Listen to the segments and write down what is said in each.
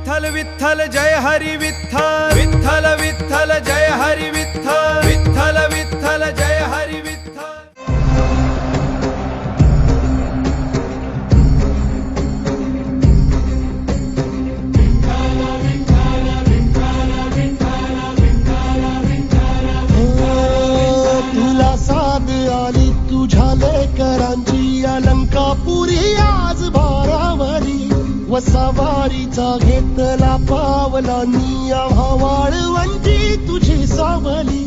विठ्ठल विठ्ठल जय हरी विठ्ठल विठ्ठल विठ्ठल जय हरी विठ्ठल विठ्ठल विठ्ठल जय हरी विठ्ठल। तुला साध आली तुझ्या लेकरांची अलंकापुरी आज भारावरी वसावारीचा घेतला पावलांनी आम्हा वाळवंटी तुझी सावली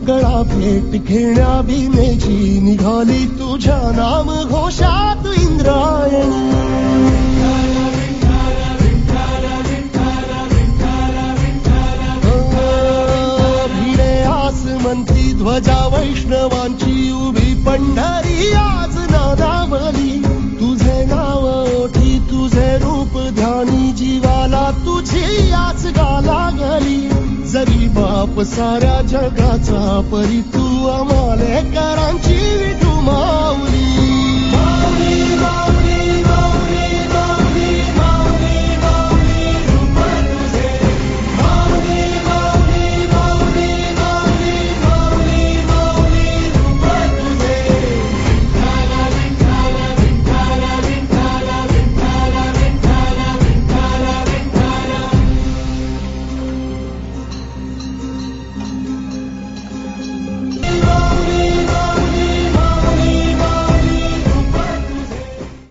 गळा भेट घेण्या भीमेची निघाली तुझ्या नाम घोषात इंद्रायणी। म्हणती ध्वजा वैष्णवांची उभी पंढरी आज नादावली तुझे नाव ओठी तुझे रूप ध्यानी जीवाला तुझी आज गाला गली जरी बाप साऱ्या जगाचा परी तू आम्हाले करांची विठू माऊली।